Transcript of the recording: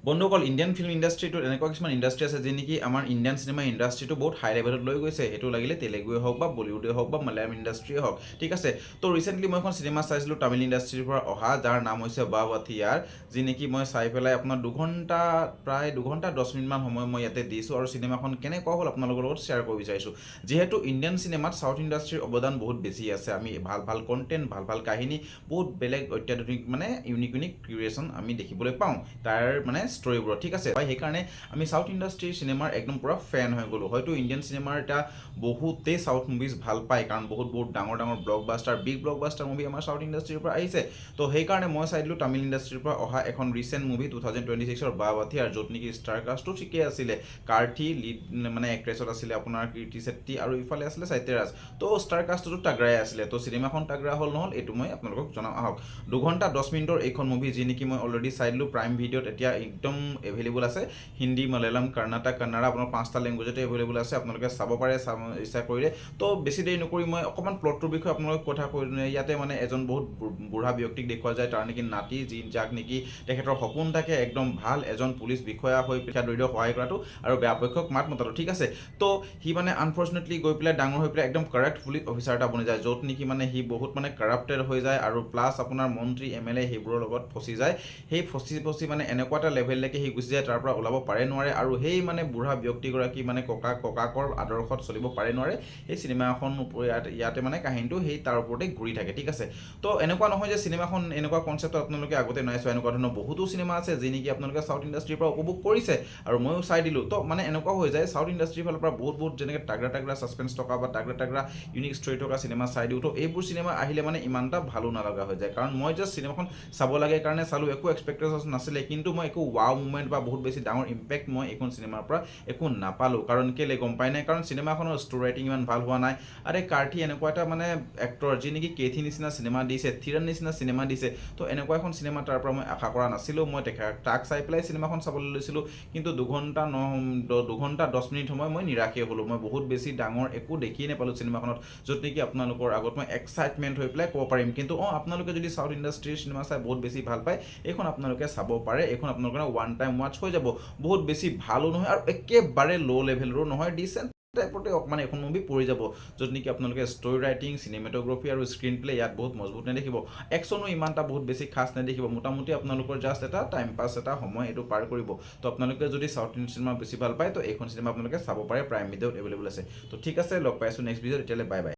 বন্ধুসকল Indian film ইণ্ডাষ্ট্ৰিটোত এনেকুৱা কিছুমান ইণ্ডাষ্ট্ৰি আছে যি নেকি আমাৰ ইণ্ডিয়ান চিনেমা ইণ্ডাষ্ট্ৰিটো বহুত হাই লেভেলত লৈ গৈছে। সেইটো লাগিলে তেলেগুৱে হওক বা বলিউডে হওক বা মালায়াম ইণ্ডাষ্ট্ৰিয়ে হওক, ঠিক আছে। তো ৰিচেণ্টলি মই এখন চিনেমা চাইছিলোঁ তামিল ইণ্ডাষ্ট্ৰিৰ পৰা অহা, যাৰ নাম হৈছে বাব হাথিয়াৰ, যি নেকি মই চাই পেলাই আপোনাৰ প্ৰায় 2 ঘণ্টা 10 মিনিটমান সময় মই ইয়াতে দিছোঁ আৰু চিনেমাখন কেনেকুৱা হ'ল আপোনালোকৰ লগত শ্বেয়াৰ কৰিব বিচাৰিছোঁ। যিহেতু ইণ্ডিয়ান চিনেমাত চাউথ ইণ্ডাষ্ট্ৰিৰ অৱদান বহুত বেছি আছে। আমি ভাল ভাল কণ্টেণ্ট, ভাল ভাল কাহিনী, বহুত বেলেগ অত্যাধুনিক মানে ইউনিক ক্ৰিয়েশ্যন আমি দেখিবলৈ পাওঁ তাৰ মানে ষ্টৰিবোৰত, ঠিক আছে। সেইকাৰণে আমি চাউথ ইণ্ডাষ্ট্ৰিৰ চিনেমাৰ একদম পূৰা ফেন হৈ গ'লোঁ। হয়তো ইণ্ডিয়ান চিনেমাৰ এটা বহুতেই চাউথ মুভিজ ভাল পায়, কাৰণ বহুত ডাঙৰ ব্লকবাষ্টাৰ, বিগ ব্লকবাষ্টাৰ মুভি আমাৰ চাউথ ইণ্ডাষ্ট্ৰিৰ পৰা আহিছে। তো সেইকাৰণে মই চাই দিলোঁ তামিল ইণ্ডাষ্ট্ৰিৰ পৰা অহা এখন ৰিচেণ্ট মুভি 2026ৰ বাব হাথিয়াৰ, য'ত নেকি ষ্টাৰ কাষ্টটো ঠিকেই আছিলে। কাৰ্থি লিড মানে এক্ট্ৰেছত আছিলে আপোনাৰ কীৰ্তি ছেট্টি, আৰু ইফালে আছিলে সাত্যৰাজ। তো ষ্টাৰ কাষ্টটো তাগৰাই আছিলে। তো চিনেমাখন তাগৰা হ'ল নহ'ল এইটো মই আপোনালোকক জনাওঁ আহক। 2 ঘণ্টা 10 মিনিটৰ এইখন মুভি, যি নেকি মই অলৰেডি চাই দিলোঁ প্ৰাইম ভিডিঅ'ত, এতিয়া একদম এভেইলেবল আছে। হিন্দী, মালায়ালাম, কৰ্ণাটক, কান্নাড়া, আপোনাৰ 5টা লেংগুৱেজতে এভেইলেবল আছে। আপোনালোকে চাব পাৰে ইচ্ছা কৰিলে। তো বেছি দেৰি নকৰি মই অকণমান প্লটটোৰ বিষয়ে আপোনালোকক কথা কৈ ইয়াতে মানে এজন বহুত বুঢ়া ব্যক্তিক দেখুওৱা যায়, তাৰ নেকি নাতি, যাক নেকি তেখেতৰ সপোন থাকে একদম ভাল এজন পুলিচ বিষয়া হৈ পেশা দৰিদ্ৰক সহায় কৰাটো আৰু বেয়া পক্ষক মাত মতাটো, ঠিক আছে। তো সি মানে আনফৰ্চুনেটলি গৈ পেলাই ডাঙৰ হৈ পেলাই একদম কাৰেক্ট পুলিচ অফিচাৰ এটা বনি যায়, য'ত নেকি মানে সি বহুত মানে কাৰাপ্টেড হৈ যায়, আৰু প্লাছ আপোনাৰ মন্ত্ৰী MLA সেইবোৰৰ লগত ফচি যায়। সেই ফচি মানে এনেকুৱা এটা লেভেললৈকে সি গুচি যায়, তাৰ পৰা ওলাব পাৰে নোৱাৰে, আৰু সেই মানে বুঢ়া ব্যক্তিগৰাকী মানে ককাকৰ আদৰ্শত চলিব পাৰে নোৱাৰে। সেই চিনেমাখন ইয়াতে মানে কাহিনীটো সেই তাৰ ওপৰতে ঘূৰি থাকে, ঠিক আছে। তো এনেকুৱা নহয় যে চিনেমাখন এনেকুৱা কনচেপ্টত আপোনালোকে আগতে নাই চোৱা। এনেকুৱা ধৰণৰ বহুতো চিনেমা আছে যি নেকি আপোনালোকে চাউথ ইণ্ডাষ্ট্ৰিৰ পৰা উপভোগ কৰিছে, আৰু ময়ো চাই দিলোঁ। তো মানে এনেকুৱা হৈ যায় চাউথ ইণ্ডাষ্ট্ৰিৰ ফালৰ পৰা বহুত যেনেকৈ তাগৰা ছাছপেন্স থকা বা তাগৰা ইউনিক ষ্টৰি থকা চিনেমা চাই দিওঁ। তো এইবোৰ চিনেমা আহিলে মানে ইমান এটা ভালো নলগা হৈ যায়, কাৰণ মই জাষ্ট চিনেমাখন চাব লাগে কাৰণে চালোঁ, একো এক্সপেক্টেশ্যন নাছিলে, কিন্তু মই একো ৱাও মুভমেণ্ট বা বহুত বেছি ডাঙৰ ইম্পেক্ট মই এইখন চিনেমাৰ পৰা একো নাপালোঁ। কাৰণ কেলে গম পাই নাই, কাৰণ চিনেমাখনৰ ষ্টৰি ৰাইটিং ইমান ভাল হোৱা নাই। আৰে কাৰ্থি এনেকুৱা এটা মানে এক্টৰ যি নেকি কেথি নিচিনা চিনেমা দিছে, থিৰান নিচিনা চিনেমা দিছে। তো এনেকুৱা এখন চিনেমা তাৰ পৰা মই আশা কৰা নাছিলোঁ। মই তাক চাই পেলাই চিনেমাখন চাবলৈ লৈছিলোঁ, কিন্তু 2 ঘণ্টা 10 মিনিট সময় মই নিৰাশে হ'লোঁ। মই বহুত বেছি ডাঙৰ একো দেখিয়ে নাপালোঁ চিনেমাখনত, য'ত নেকি আপোনালোকৰ আগত মই এক্সাইটমেণ্ট হৈ পেলাই ক'ব পাৰিম। কিন্তু আপোনালোকে যদি চাউথ ইণ্ডাষ্ট্ৰিৰ চিনেমা চাই বহুত বেছি ভাল পায়, এইখন আপোনালোকে চাব পাৰে। এইখন আপোনালোকৰ ওৱান টাইম ৱাচ হৈ যাব। বহুত বেছি ভালো নহয় আৰু একেবাৰে ল' লেভেলৰো নহয়, ডিচেণ্ট টাইপতে অকণমান এখন মুভি পৰি যাব, য'ত নেকি আপোনালোকে ষ্টৰি ৰাইটিং, চিনেমেটোগ্ৰাফী আৰু স্ক্ৰীন প্লে ইয়াত বহুত মজবুত নেদেখিব। একশ্যনো ইমান এটা বহুত বেছি খাছ নেদেখিব। মোটামুটি আপোনালোকৰ জাষ্ট এটা টাইম পাছ এটা সময় এইটো পাৰ কৰিব। তো আপোনালোকে যদি চাউথ ইণ্ডিয়ান চিনেমা বেছি ভাল পায়, তো এইখন চিনেমা আপোনালোকে চাব পাৰে, প্ৰাইম ভিডিঅ'ত এভেইলেবল আছে। তো ঠিক আছে, লগ পাইছোঁ নেক্সট ভিডিঅ'ত। এতিয়ালৈ বাই বাই।